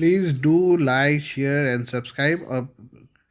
Please do like share and subscribe और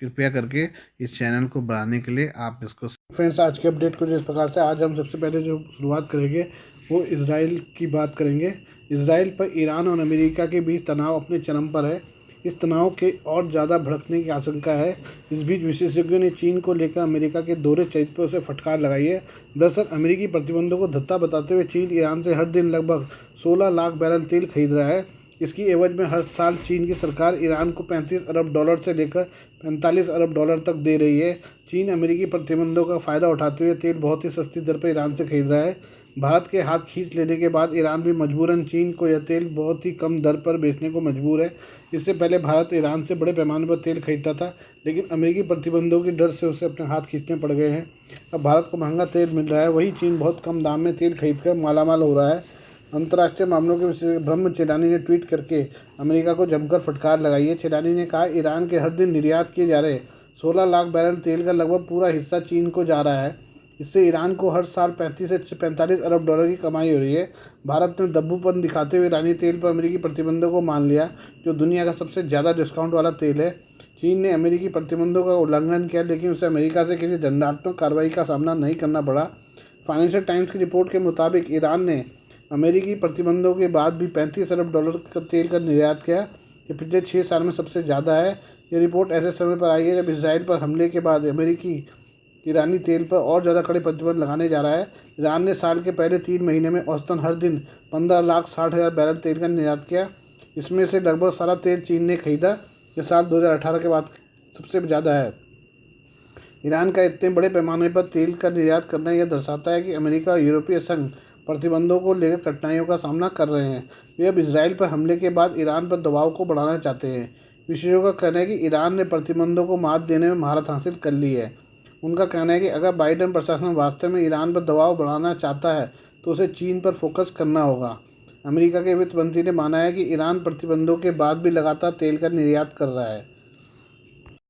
कृपया करके इस चैनल को बढ़ाने के लिए आप इसको। फ्रेंड्स, आज के अपडेट को जिस प्रकार से आज हम सबसे पहले जो शुरुआत करेंगे वो इसराइल की बात करेंगे। इसराइल पर ईरान और अमेरिका के बीच तनाव अपने चरम पर है। इस तनाव के और ज़्यादा भड़कने की आशंका है। इस बीच विशेषज्ञों ने चीन को लेकर अमेरिका के दोहरे चरित्र पर उसे फटकार लगाई है। दरअसल अमेरिकी प्रतिबंधों को धत्ता बताते हुए चीन ईरान से हर दिन लगभग 16 लाख बैरल तेल खरीद रहा है। इसकी एवज में हर साल चीन की सरकार ईरान को 35 अरब डॉलर से लेकर 45 अरब डॉलर तक दे रही है। चीन अमेरिकी प्रतिबंधों का फ़ायदा उठाते हुए तेल बहुत ही सस्ती दर पर ईरान से खरीद रहा है। भारत के हाथ खींच लेने के बाद ईरान भी मजबूरन चीन को यह तेल बहुत ही कम दर पर बेचने को मजबूर है। इससे पहले भारत ईरान से बड़े पैमाने पर तेल खरीदता था, लेकिन अमेरिकी प्रतिबंधों के डर से उसे अपने हाथ खींचने पड़ गए हैं। अब भारत को महंगा तेल मिल रहा है, वही चीन बहुत कम दाम में तेल खरीद कर मालामाल हो रहा है। अंतर्राष्ट्रीय मामलों के विशेषज्ञ ब्रह्म चेलानी ने ट्वीट करके अमेरिका को जमकर फटकार लगाई है। चेलानी ने कहा, ईरान के हर दिन निर्यात किए जा रहे 16 लाख बैरल तेल का लगभग पूरा हिस्सा चीन को जा रहा है। इससे ईरान को हर साल 35 से 45 अरब डॉलर की कमाई हो रही है। भारत ने दब्बूपन दिखाते हुए ईरानी तेल पर अमेरिकी प्रतिबंधों को मान लिया, जो दुनिया का सबसे ज़्यादा डिस्काउंट वाला तेल है। चीन ने अमेरिकी प्रतिबंधों का उल्लंघन किया, लेकिन उसे अमेरिका से किसी दंडात्मक कार्रवाई का सामना नहीं करना पड़ा। फाइनेंशियल टाइम्स की रिपोर्ट के मुताबिक ईरान ने अमेरिकी प्रतिबंधों के बाद भी 35 अरब डॉलर का तेल का निर्यात किया। ये पिछले 6 साल में सबसे ज़्यादा है। ये रिपोर्ट ऐसे समय पर आई है जब इसराइल पर हमले के बाद अमेरिकी ईरानी तेल पर और ज़्यादा कड़े प्रतिबंध लगाने जा रहा है। ईरान ने साल के पहले 3 महीने में औसतन हर दिन 15,60,000 बैरल तेल का निर्यात किया। इसमें से लगभग सारा तेल चीन ने खरीदा। ये साल 2018 के बाद सबसे ज़्यादा है। ईरान का इतने बड़े पैमाने पर तेल का निर्यात करना यह दर्शाता है कि अमेरिका और यूरोपीय संघ प्रतिबंधों को लेकर कठिनाइयों का सामना कर रहे हैं। वे अब इसराइल पर हमले के बाद ईरान पर दबाव को बढ़ाना चाहते हैं। विशेषज्ञों का कहना है कि ईरान ने प्रतिबंधों को मात देने में महारत हासिल कर ली है। उनका कहना है कि अगर बाइडेन प्रशासन वास्तव में ईरान पर दबाव बढ़ाना चाहता है तो उसे चीन पर फोकस करना होगा। अमेरिका के वित्त मंत्री ने माना है कि ईरान प्रतिबंधों के बाद भी लगातार तेल का निर्यात कर रहा है।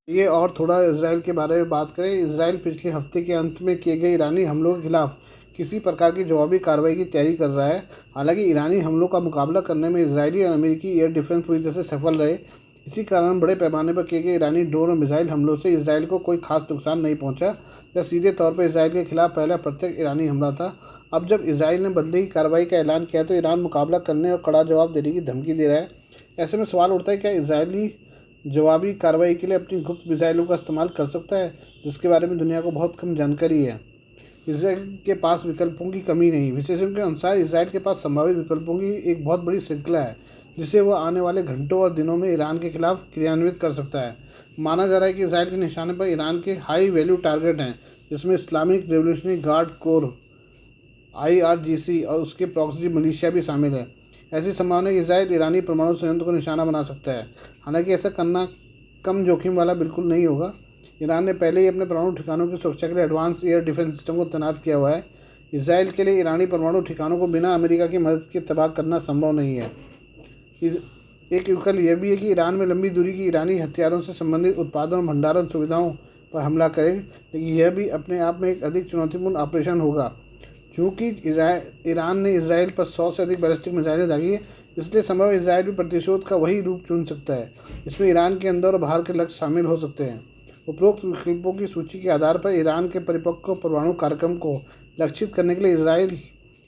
ये और थोड़ा इसराइल के बारे में बात करें। इसराइल पिछले हफ्ते के अंत में किए गए ईरानी हमलों के खिलाफ किसी प्रकार की जवाबी कार्रवाई की तैयारी कर रहा है। हालांकि ईरानी हमलों का मुकाबला करने में इसराइली और अमेरिकी एयर डिफेंस पूरी तरह से सफल रहे। इसी कारण बड़े पैमाने पर किए गए ईरानी ड्रोन और मिसाइल हमलों से इसराइल को कोई खास नुकसान नहीं पहुंचा। यह सीधे तौर पर इसराइल के खिलाफ पहला प्रत्यक्ष ईरानी हमला था। अब जब इसराइल ने बदले की कार्रवाई का ऐलान किया तो ईरान मुकाबला करने और कड़ा जवाब देने की धमकी दे रहा है। ऐसे में सवाल उठता है, क्या इसराइली जवाबी कार्रवाई के लिए अपनी गुप्त मिसाइलों का इस्तेमाल कर सकता है, जिसके बारे में दुनिया को बहुत कम जानकारी है। इसराइल के पास विकल्पों की कमी नहीं। विशेषज्ञों के अनुसार इसराइल के पास संभावित विकल्पों की एक बहुत बड़ी श्रृंखला है, जिसे वह आने वाले घंटों और दिनों में ईरान के खिलाफ क्रियान्वित कर सकता है। माना जा रहा है कि इसराइल के निशाने पर ईरान के हाई वैल्यू टारगेट हैं, जिसमें Islamic revolutionary guard core IRGC और उसके प्रॉक्सी मिलिशिया भी शामिल है। ऐसी संभावना है कि इसराइल ईरानी परमाणु संयंत्र को निशाना बना सकता है। हालांकि ऐसा करना कम जोखिम वाला बिल्कुल नहीं होगा। ईरान ने पहले ही अपने परमाणु ठिकानों की सुरक्षा के लिए एडवांस एयर डिफेंस सिस्टम को तैनात किया हुआ है। इसराइल के लिए ईरानी परमाणु ठिकानों को बिना अमेरिका की मदद के तबाह करना संभव नहीं है। एक विकल्प यह भी है कि ईरान में लंबी दूरी की ईरानी हथियारों से संबंधित उत्पादन और भंडारण सुविधाओं पर हमला करे, लेकिन यह भी अपने आप में एक अधिक चुनौतीपूर्ण ऑपरेशन होगा। चूँकि ईरान ने इसराइल पर 100 से अधिक बैलिस्टिक मिसाइलें दागी है, इसलिए संभव इसराइल भी प्रतिशोध का वही रूप चुन सकता है। इसमें ईरान के अंदर और बाहर के लक्ष्य शामिल हो सकते हैं। उपरोक्त विकल्पों की सूची के आधार पर ईरान के परिपक्व परमाणु कार्यक्रम को लक्षित करने के लिए इसराइल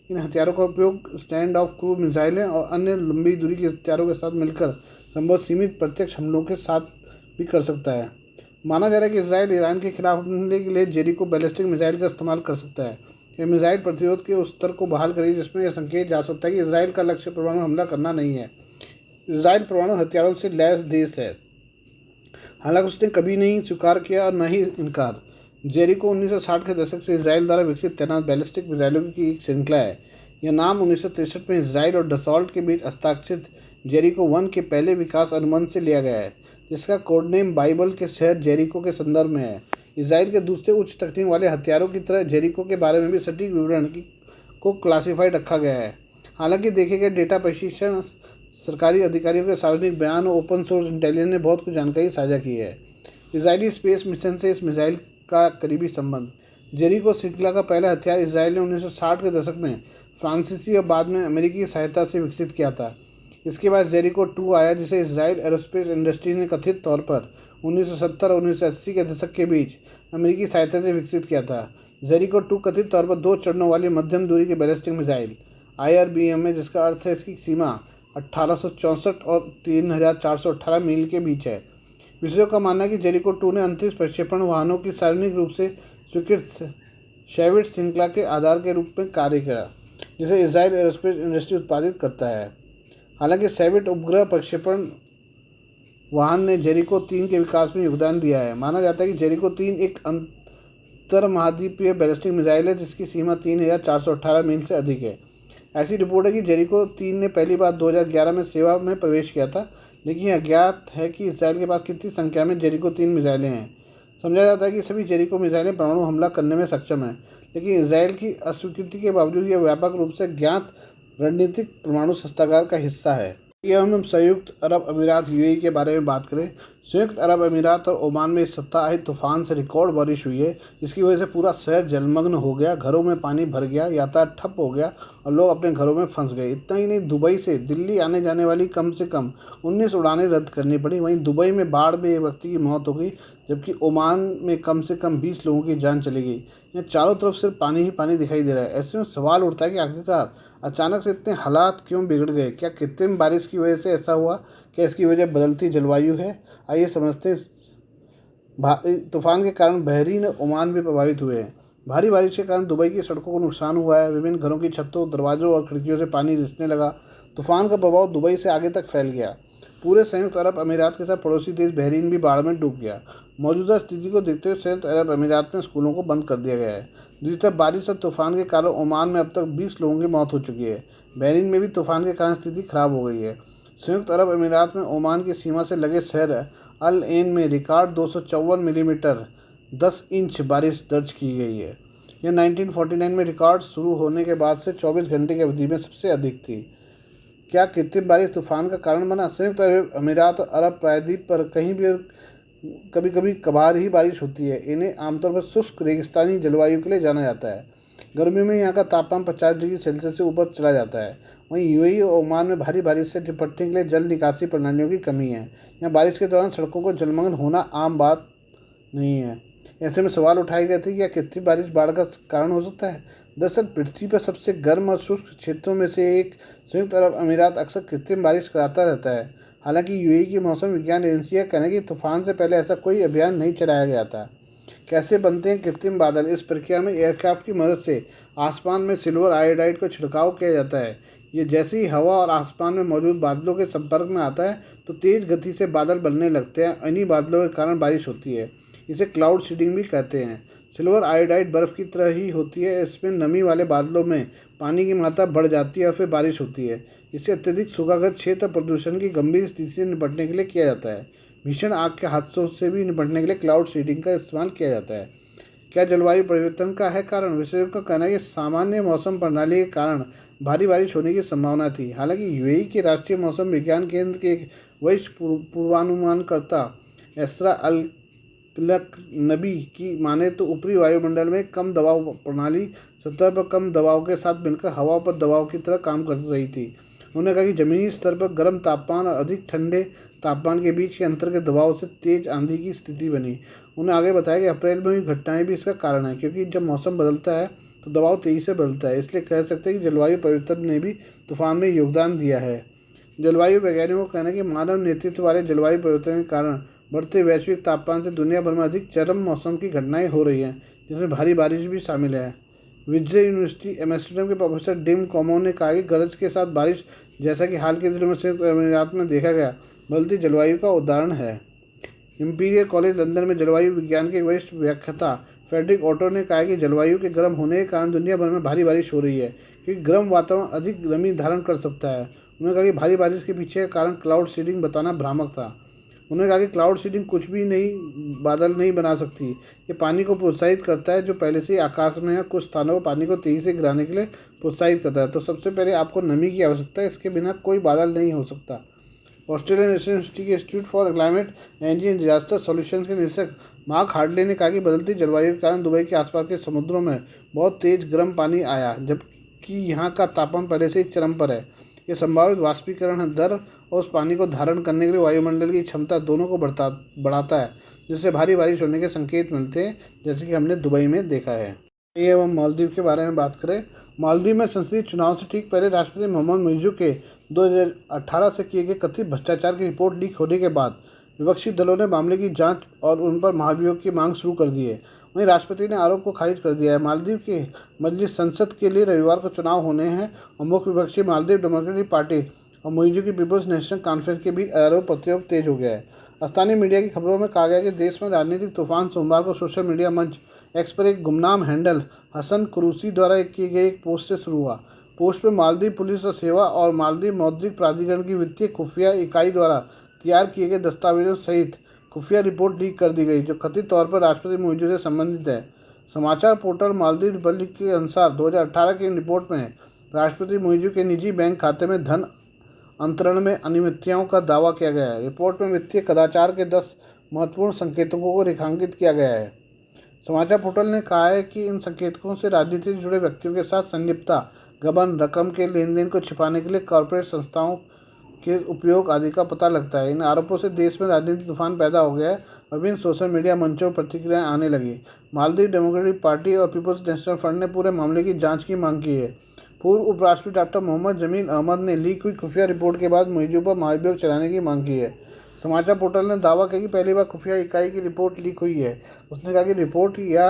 इन हथियारों का उपयोग स्टैंड ऑफ क्रूज मिसाइलें और अन्य लंबी दूरी के हथियारों के साथ मिलकर संभव सीमित प्रत्यक्ष हमलों के साथ भी कर सकता है। माना जा रहा है कि इसराइल ईरान के खिलाफ हमले के लिए जेरिको बैलिस्टिक मिसाइल का इस्तेमाल कर सकता है। यह मिसाइल प्रतिरोध के उस स्तर को बहाल करेगी जिसमें यह संकेत जा सकता है कि इसराइल का लक्ष्य परमाणु हमला करना नहीं है। इसराइल परमाणु हथियारों से लैस देश है, हालांकि उसने कभी नहीं स्वीकार किया और न ही इनकार। जेरिको 1960 के दशक से इसराइल द्वारा विकसित तैनात बैलिस्टिक मिसाइलों की एक श्रृंखला है। यह नाम 1963 में इसराइल और डसॉल्ट के बीच हस्ताक्षरित जेरिको 1 के पहले विकास अनुबंध से लिया गया है, जिसका कोडनेम बाइबल के शहर जेरिको के संदर्भ में है। इसराइल के दूसरे उच्च तकनीक वाले हथियारों की तरह जेरिको के बारे में भी सटीक विवरण को क्लासिफाइड रखा गया है। हालांकि देखे गए डेटा प्रशिक्षण, सरकारी अधिकारियों के सार्वजनिक बयान और ओपन सोर्स इंटेलिजेंस ने बहुत कुछ जानकारी साझा की है। इसराइली स्पेस मिशन से इस मिसाइल का करीबी संबंध। जेरिको श्रृंखला का पहला हथियार इसराइल ने 1960 के दशक में फ्रांसीसी और बाद में अमेरिकी सहायता से विकसित किया था। इसके बाद जेरिको 2 आया, जिसे इजराइल एरोस्पेस इंडस्ट्री ने कथित तौर पर 1970 और 1980 के दशक के बीच अमेरिकी सहायता से विकसित किया था। जेरिको 2 कथित तौर पर 2 चरणों वाली मध्यम दूरी की बैलिस्टिक मिसाइल IRBM है, जिसका अर्थ है इसकी सीमा 1864 और 3418 मील के बीच है। विशेषज्ञों का मानना है कि जेरिको 2 ने अंतरिक्ष प्रक्षेपण वाहनों की सार्वजनिक रूप से स्वीकृत शेविट श्रृंखला के आधार के रूप में कार्य किया, जिसे इजराइल एरोस्पेस इंडस्ट्री उत्पादित करता है। हालांकि शेविट उपग्रह प्रक्षेपण वाहन ने जेरिको 3 के विकास में योगदान दिया है। माना जाता है कि जेरिको 3 एक अंतर्महाद्वीपीय बैलिस्टिक मिसाइल है, जिसकी सीमा 3418 मील से अधिक है। ऐसी रिपोर्ट है कि जेरिको 3 ने पहली बार 2011 में सेवा में प्रवेश किया था, लेकिन यह अज्ञात है कि इसराइल के पास कितनी संख्या में जेरिको 3 मिसाइलें हैं। समझा जाता है कि सभी जेरिको मिसाइलें परमाणु हमला करने में सक्षम हैं, लेकिन इसराइल की अस्वीकृति के बावजूद यह व्यापक रूप से ज्ञात रणनीतिक परमाणु शस्त्रागार का हिस्सा है। यह हम संयुक्त अरब अमीरात UAE के बारे में बात करें। संयुक्त अरब अमीरात और ओमान में इस सप्ताह आई तूफान से रिकॉर्ड बारिश हुई है, जिसकी वजह से पूरा शहर जलमग्न हो गया, घरों में पानी भर गया, यातायात ठप हो गया और लोग अपने घरों में फंस गए। इतना ही नहीं, दुबई से दिल्ली आने जाने वाली कम से कम 19 उड़ानें रद्द करनी पड़ी। वहीं दुबई में बाढ़ में एक व्यक्ति की मौत हो गई, जबकि ओमान में कम से कम 20 लोगों की जान चली गई। यहाँ चारों तरफ सिर्फ पानी ही पानी दिखाई दे रहा है। ऐसे में सवाल उठता है कि आखिरकार अचानक से इतने हालात क्यों बिगड़ गए? क्या कृत्रिम बारिश की वजह से ऐसा हुआ? क्या इसकी वजह बदलती जलवायु है? आइए समझते हैं। भारी तूफान के कारण बहरीन और ओमान भी प्रभावित हुए हैं। भारी बारिश के कारण दुबई की सड़कों को नुकसान हुआ है। विभिन्न घरों की छतों, दरवाजों और खिड़कियों से पानी रिसने लगा। तूफान का प्रभाव दुबई से आगे तक फैल गया। पूरे संयुक्त अरब अमीरात के साथ पड़ोसी देश बहरीन भी बाढ़ में डूब गया। मौजूदा स्थिति को देखते हुए संयुक्त अरब अमीरात में स्कूलों को बंद कर दिया गया है। दूसरी तरफ बारिश और तूफान के कारण ओमान में अब तक 20 लोगों की मौत हो चुकी है। बहरीन में भी तूफान के कारण स्थिति खराब हो गई है। संयुक्त अरब अमीरात में ओमान की सीमा से लगे शहर अल एन में रिकॉर्ड 254 मिलीमीटर 10 इंच बारिश दर्ज की गई है। यह 1949 में रिकॉर्ड शुरू होने के बाद से 24 घंटे की अवधि में सबसे अधिक थी। क्या कृत्रिम बारिश तूफान का कारण बना? संयुक्त अरब अमीरात और अरब प्रायद्वीप पर कहीं भी कभी कभी कभार ही बारिश होती है। इन्हें आमतौर पर शुष्क रेगिस्तानी जलवायु के लिए जाना जाता है। गर्मियों में यहाँ का तापमान 50 डिग्री सेल्सियस से ऊपर चला जाता है। वहीं UAE और ओमान में भारी बारिश से निपटने के लिए जल निकासी प्रणालियों की कमी है। यहाँ बारिश के दौरान सड़कों को जलमग्न होना आम बात नहीं है। ऐसे में सवाल उठाए गए थे कि क्या कृत्रिम बारिश बाढ़ का कारण हो सकता है? दरअसल पृथ्वी पर सबसे गर्म और शुष्क क्षेत्रों में से एक संयुक्त अरब अमीरात अक्सर कृत्रिम बारिश कराता रहता है। हालांकि UAE की मौसम विज्ञान एजेंसी का कहना है कि तूफान से पहले ऐसा कोई अभियान नहीं चलाया गया था। कैसे बनते हैं कृत्रिम बादल? इस प्रक्रिया में एयरक्राफ्ट की मदद से आसमान में सिल्वर आयोडाइड का छिड़काव किया जाता है। ये जैसे ही हवा और आसमान में मौजूद बादलों के संपर्क में आता है तो तेज़ गति से बादल बनने लगते हैं। इन्हीं बादलों के कारण बारिश होती है। इसे क्लाउड सीडिंग भी कहते हैं। सिल्वर आयोडाइड बर्फ़ की तरह ही होती है। इसमें नमी वाले बादलों में पानी की मात्रा बढ़ जाती है और फिर बारिश होती है। इसे अत्यधिक सूखाग्रस्त क्षेत्र और प्रदूषण की गंभीर स्थिति से निपटने के लिए किया जाता है। भीषण आग के हादसों से भी निपटने के लिए क्लाउड सीडिंग का इस्तेमाल किया जाता है। क्या जलवायु परिवर्तन का है कारण? विशेषज्ञों का कहना है कि सामान्य मौसम प्रणाली के कारण भारी बारिश होने की संभावना थी। हालांकि UAE के राष्ट्रीय मौसम विज्ञान केंद्र के एक वरिष्ठ पूर्वानुमानकर्ता एसरा अल पिलक नबी की माने तो ऊपरी वायुमंडल में कम दबाव प्रणाली सतह पर कम दबाव के साथ मिलकर हवा पर दबाव की तरह काम कर रही थी। उन्होंने कहा कि ज़मीनी स्तर पर गर्म तापमान और अधिक ठंडे तापमान के बीच के अंतर के दबाव से तेज आंधी की स्थिति बनी। उन्होंने आगे बताया कि अप्रैल में हुई घटनाएं भी इसका कारण है, क्योंकि जब मौसम बदलता है तो दबाव तेज़ी से बदलता है। इसलिए कह सकते हैं कि जलवायु परिवर्तन ने भी तूफान में योगदान दिया है। जलवायु वैज्ञानिकों का कहना है कि मानव नेतृत्व वाले जलवायु परिवर्तन के कारण बढ़ते वैश्विक तापमान से दुनिया भर में अधिक चरम मौसम की घटनाएं हो रही हैं, जिसमें भारी बारिश भी शामिल है। विज्रे यूनिवर्सिटी एम्स्टर्डम के प्रोफेसर डिम कॉमो ने कहा कि गरज के साथ बारिश, जैसा कि हाल के दिनों में संयुक्त अरब अमीरात में देखा गया, बदलती जलवायु का उदाहरण है। इंपीरियल कॉलेज लंदन में जलवायु विज्ञान के वरिष्ठ व्याख्याता फ्रेडरिक ऑटो ने कहा कि जलवायु के गर्म होने के कारण दुनिया भर में भारी बारिश हो रही है, क्योंकि गर्म वातावरण अधिक नमी धारण कर सकता है। उन्होंने कहा कि भारी बारिश के पीछे का कारण क्लाउड सीडिंग बताना भ्रामक था। उन्होंने कहा कि क्लाउड सीडिंग कुछ भी नहीं बादल नहीं बना सकती। ये पानी को प्रोत्साहित करता है जो पहले से ही आकाश में है। कुछ स्थानों पर पानी को तेज़ी से गिराने के लिए प्रोत्साहित करता है। तो सबसे पहले आपको नमी की आवश्यकता है, इसके बिना कोई बादल नहीं हो सकता। ऑस्ट्रेलियन नेशनल यूनिवर्सिटी के institute for climate energy and disaster solutions के निदेशक मार्क हार्डले ने कहा कि बदलती जलवायु के कारण दुबई के आसपास के समुद्रों में बहुत तेज गर्म पानी आया, जबकि यहाँ का तापमान पहले से ही चरम पर है। ये संभावित वाष्पीकरण दर और उस पानी को धारण करने के लिए वायुमंडल की क्षमता दोनों को बढ़ाता है, जिससे भारी बारिश होने के संकेत मिलते हैं, जैसे कि हमने दुबई में देखा है। ये हम मालदीव के बारे में बात करें। मालदीव में संसदीय चुनाव से ठीक पहले राष्ट्रपति मोहम्मद मुइज़ू के 2018 से किए गए कथित भ्रष्टाचार की रिपोर्ट लीक होने के बाद विपक्षी दलों ने मामले की जांच और उन पर महाभियोग की मांग शुरू कर दी है। वहीं राष्ट्रपति ने आरोप को खारिज कर दिया है। मालदीव के मजलिस संसद के लिए रविवार को चुनाव होने हैं और मुख्य विपक्षी मालदीव डेमोक्रेटिक पार्टी और मुइज़ू की पीपुल्स नेशनल कॉन्फ्रेंस के बीच आरोप प्रत्यारोप तेज हो गया है। स्थानीय मीडिया की खबरों में कहा गया कि देश में राजनीतिक तूफान सोमवार को सोशल मीडिया मंच एक्स पर एक गुमनाम हैंडल हसन कुरूसी द्वारा किए गए एक पोस्ट से शुरू हुआ। पोस्ट में मालदीव पुलिस और सेवा और मालदीव मौद्रिक प्राधिकरण की वित्तीय खुफिया इकाई द्वारा तैयार किए गए दस्तावेजों सहित खुफिया रिपोर्ट लीक कर दी गई, जो कथित तौर पर राष्ट्रपति मुइज़ू से संबंधित है। समाचार पोर्टल मालदीव रिपब्लिक के अनुसार 2018 की रिपोर्ट में राष्ट्रपति मुइज़ू के निजी बैंक खाते में धन अंतरण में अनियमितताओं का दावा किया गया है। रिपोर्ट में वित्तीय कदाचार के 10 महत्वपूर्ण संकेतकों को रेखांकित किया गया है। समाचार पोर्टल ने कहा है कि इन संकेतकों से राजनीति से जुड़े व्यक्तियों के साथ संलिप्तता, गबन, रकम के लेन देन को छिपाने के लिए कॉरपोरेट संस्थाओं के उपयोग आदि का पता लगता है। इन आरोपों से देश में राजनीतिक तूफान पैदा हो गया है और विभिन्न सोशल मीडिया मंचों पर प्रतिक्रियाएं आने लगी। मालदीव डेमोक्रेटिक पार्टी और पीपुल्स नेशनल फ्रंट ने पूरे मामले की जांच की मांग की है। पूर्व उपराष्ट्रपति डॉक्टर मोहम्मद जमील अहमद ने लीक हुई खुफिया रिपोर्ट के बाद मुइज़ू पर महाभियोग चलाने की मांग की है। समाचार पोर्टल ने दावा किया कि पहली बार खुफिया इकाई की रिपोर्ट लीक हुई है। उसने कहा कि रिपोर्ट या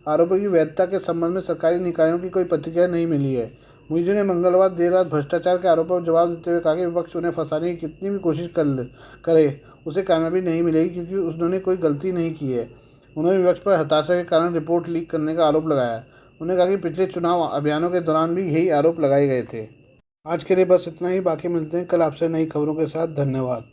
आरोपों की वैधता के संबंध में सरकारी निकायों की कोई प्रतिक्रिया नहीं मिली है। मुइज़ू ने मंगलवार देर रात भ्रष्टाचार के आरोपों पर जवाब देते हुए कहा कि विपक्ष उन्हें फंसाने की कितनी भी कोशिश करे उसे कामयाबी नहीं मिलेगी, क्योंकि उन्होंने कोई गलती नहीं की है। उन्होंने विपक्ष पर हताशा के कारण रिपोर्ट लीक करने का आरोप लगाया। उन्होंने कहा कि पिछले चुनाव अभियानों के दौरान भी यही आरोप लगाए गए थे। आज के लिए बस इतना ही। बाकी मिलते हैं कल आपसे नई खबरों के साथ। धन्यवाद।